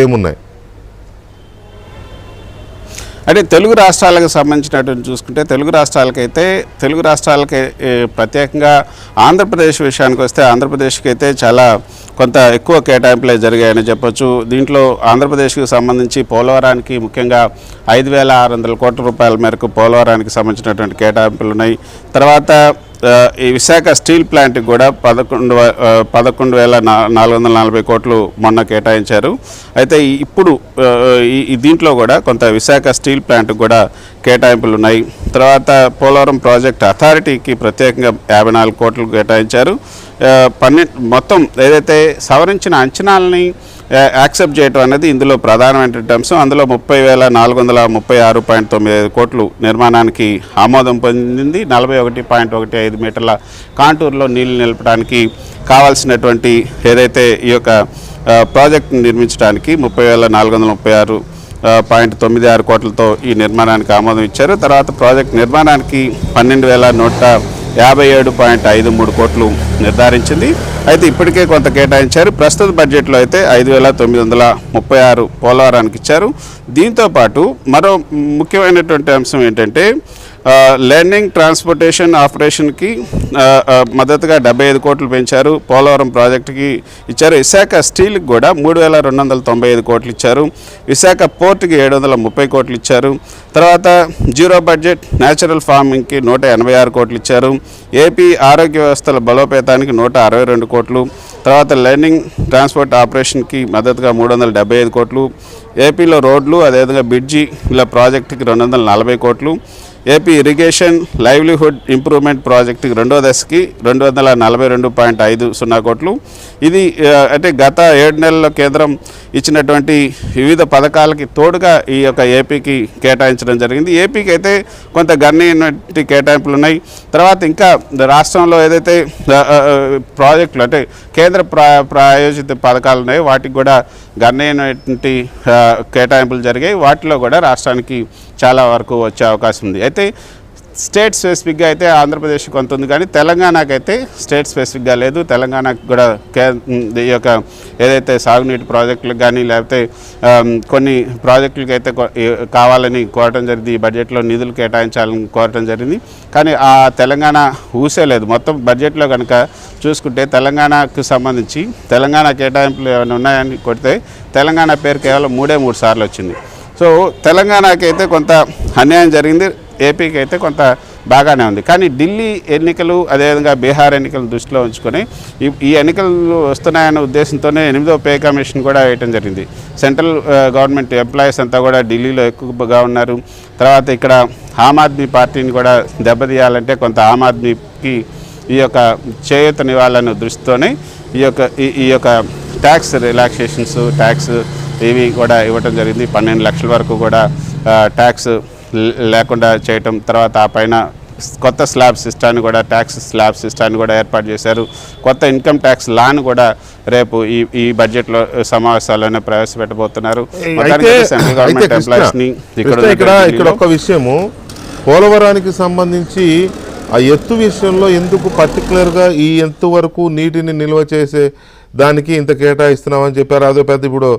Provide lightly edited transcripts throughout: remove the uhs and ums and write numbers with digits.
ఏమున్నాయి అంటే తెలుగు రాష్ట్రాలకు సంబంధించినటువంటి చూసుకుంటే తెలుగు రాష్ట్రాలకి ప్రత్యేకంగా ఆంధ్రప్రదేశ్ విషయానికి వస్తే ఆంధ్రప్రదేశ్కి అయితే చాలా కొంత ఎక్కువ కేటాయింపులే జరిగాయని చెప్పొచ్చు. దీంట్లో ఆంధ్రప్రదేశ్కి సంబంధించి పోలవరానికి ముఖ్యంగా 5,600 కోట్ల రూపాయల మేరకు పోలవరానికి సంబంధించినటువంటి కేటాయింపులు ఉన్నాయి. తర్వాత ఈ విశాఖ స్టీల్ ప్లాంట్కి కూడా 11,440 కోట్లు మొన్న కేటాయించారు. అయితే ఇప్పుడు దీంట్లో కూడా కొంత విశాఖ స్టీల్ ప్లాంట్కి కూడా కేటాయింపులు ఉన్నాయి. తర్వాత పోలవరం ప్రాజెక్ట్ అథారిటీకి ప్రత్యేకంగా 54 కోట్లు కేటాయించారు. మొత్తం ఏదైతే సవరించిన అంచనాలని యాక్సెప్ట్ చేయడం అనేది ఇందులో ప్రధానమైనటువంటి అంశం. అందులో 30,436.95 కోట్లు నిర్మాణానికి ఆమోదం పొందింది. 41.15 మీటర్ల కాంటూర్లో నీళ్లు నిలపడానికి కావాల్సినటువంటి ఏదైతే ఈ యొక్క ప్రాజెక్టును నిర్మించడానికి 30,436.96 కోట్లతో ఈ నిర్మాణానికి ఆమోదం ఇచ్చారు. తర్వాత ప్రాజెక్ట్ నిర్మాణానికి 12,157.53 కోట్లు నిర్ధారించింది. అయితే ఇప్పటికే కొంత కేటాయించారు. ప్రస్తుత బడ్జెట్లో అయితే 5,936 పోలవరానికి ఇచ్చారు. దీంతోపాటు మరో ముఖ్యమైనటువంటి అంశం ఏంటంటే లెర్నింగ్ ట్రాన్స్పోర్టేషన్ ఆపరేషన్కి మద్దతుగా 75 కోట్లు పెంచారు. పోలవరం ప్రాజెక్టుకి ఇచ్చారు. విశాఖ స్టీల్కి కూడా 3,295 కోట్లు ఇచ్చారు. విశాఖ పోర్టుకి 730 కోట్లు ఇచ్చారు. తర్వాత జీరో బడ్జెట్ న్యాచురల్ ఫార్మింగ్కి 186 కోట్లు ఇచ్చారు. ఏపీ ఆరోగ్య వ్యవస్థల బలోపేతానికి 162 కోట్లు. తర్వాత లెర్నింగ్ ట్రాన్స్పోర్ట్ ఆపరేషన్కి మద్దతుగా 375 కోట్లు. ఏపీలో రోడ్లు అదేవిధంగా బ్రిడ్జి ఇలా ప్రాజెక్టుకి 240 కోట్లు. ఏపీ ఇరిగేషన్ లైవ్లీహుడ్ ఇంప్రూవ్మెంట్ ప్రాజెక్టుకి రెండో దశకి 242.50 కోట్లు. ఇది అంటే గత 7 నెలల్లో కేంద్రం ఇచ్చినటువంటి వివిధ పథకాలకి తోడుగా ఈ యొక్క ఏపీకి కేటాయించడం జరిగింది. ఏపీకి అయితే కొంత గణనీయమైన కేటాయింపులు ఉన్నాయి. తర్వాత ఇంకా రాష్ట్రంలో ఏదైతే ప్రాజెక్టులు అంటే కేంద్ర ప్రాయోజిత పథకాలు ఉన్నాయో వాటికి కూడా గణనీయమైనటువంటి కేటాయింపులు జరిగాయి. వాటిలో కూడా రాష్ట్రానికి చాలా వరకు వచ్చే అవకాశం ఉంది. అయితే స్టేట్ స్పెసిఫిక్గా అయితే ఆంధ్రప్రదేశ్ కొంత ఉంది, కానీ తెలంగాణకైతే స్టేట్ స్పెసిఫిక్గా లేదు. తెలంగాణకు కూడా ఈ యొక్క ఏదైతే సాగునీటి ప్రాజెక్టులకు కానీ లేకపోతే కొన్ని ప్రాజెక్టులకి అయితే కావాలని కోరటం జరిగింది. ఈ బడ్జెట్లో నిధులు కేటాయించాలని కోరటం జరిగింది. కానీ ఆ తెలంగాణ ఊసేలేదు. మొత్తం బడ్జెట్లో కనుక చూసుకుంటే తెలంగాణకు సంబంధించి తెలంగాణ కేటాయింపులు ఏమైనా ఉన్నాయని కొడితే తెలంగాణ పేరు కేవలం 3 సార్లు వచ్చింది. సో తెలంగాణకి అయితే కొంత అన్యాయం జరిగింది. ఏపీకి అయితే కొంత బాగానే ఉంది. కానీ ఢిల్లీ ఎన్నికలు అదేవిధంగా బీహార్ ఎన్నికలు దృష్టిలో ఉంచుకొని ఈ ఎన్నికలు వస్తున్నాయన్న ఉద్దేశంతోనే 8వ పే కమిషన్ కూడా వేయటం జరిగింది. సెంట్రల్ గవర్నమెంట్ ఎంప్లాయీస్ అంతా కూడా ఢిల్లీలో ఎక్కువగా ఉన్నారు. తర్వాత ఇక్కడ ఆమ్ ఆద్మీ పార్టీని కూడా దెబ్బతీయాలంటే కొంత ఆమ్ ఆద్మీకి ఈ యొక్క చేయూతనివ్వాలనే దృష్టితోనే ఈ యొక్క ట్యాక్స్ రిలాక్సేషన్స్ ట్యాక్స్ ఇవి కూడా ఇవ్వటం జరిగింది. 12 లక్షల వరకు కూడా ట్యాక్స్ లేకుండా చేయటం. తర్వాత ఆ పైన కొత్త స్లాబ్ సిస్టాన్ని కూడా ట్యాక్స్ స్లాబ్ సిస్టాన్ని కూడా ఏర్పాటు చేశారు. కొత్త ఇన్కమ్ ట్యాక్స్ లాను కూడా రేపు ఈ బడ్జెట్లో సమావేశాల్లోనే ప్రవేశపెట్టబోతున్నారు. ఇక్కడ ఒక విషయము పోలవరానికి సంబంధించి ఆ ఎత్తు విషయంలో ఎందుకు పర్టికులర్గా ఈ ఎత్తు వరకు నీటిని నిల్వ చేసే దానికి ఇంత కేటాయిస్తున్నామని చెప్పారు. అదో ఇప్పుడు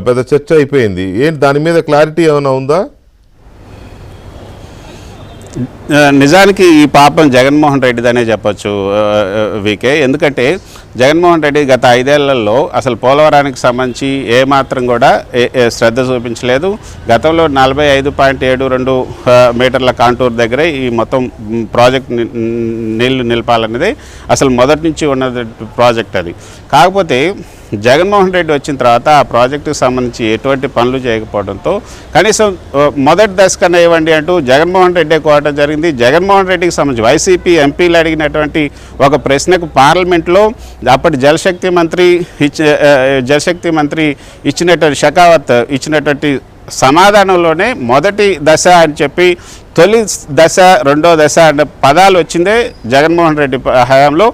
పెద్ద చర్చ అయిపోయింది. ఏంటి దాని మీద క్లారిటీ ఏమైనా ఉందా? నిజానికి ఈ పాపం జగన్మోహన్ రెడ్డిదనే చెప్పొచ్చు వీకే. ఎందుకంటే జగన్మోహన్ రెడ్డి గత 5 ఏళ్లలో అసలు పోలవరానికి సంబంధించి ఏమాత్రం కూడా శ్రద్ధ చూపించలేదు. గతంలో 45.72 మీటర్ల కాంటూర్ దగ్గరే ఈ మొత్తం ప్రాజెక్ట్ నీళ్లు నిలపాలనేది అసలు మొదటి నుంచి ఉన్న ప్రాజెక్ట్ అది. కాకపోతే జగన్మోహన్ రెడ్డి వచ్చిన తర్వాత ఆ ప్రాజెక్టుకు సంబంధించి ఎటువంటి పనులు చేయకపోవడంతో కనీసం మొదటి దశ కన్నా ఇవ్వండి అంటూ జగన్మోహన్ రెడ్డి కోరటం జరిగింది. జగన్మోహన్ రెడ్డికి సంబంధించి వైసీపీ ఎంపీలు అడిగినటువంటి ఒక ప్రశ్నకు పార్లమెంట్లో అప్పటి జలశక్తి మంత్రి ఇచ్చినటువంటి షెకావత్ ఇచ్చినటువంటి సమాధానంలోనే మొదటి దశ అని చెప్పి తొలి దశ రెండో దశ అనే పదాలు వచ్చిందే జగన్మోహన్ రెడ్డి హయాంలో.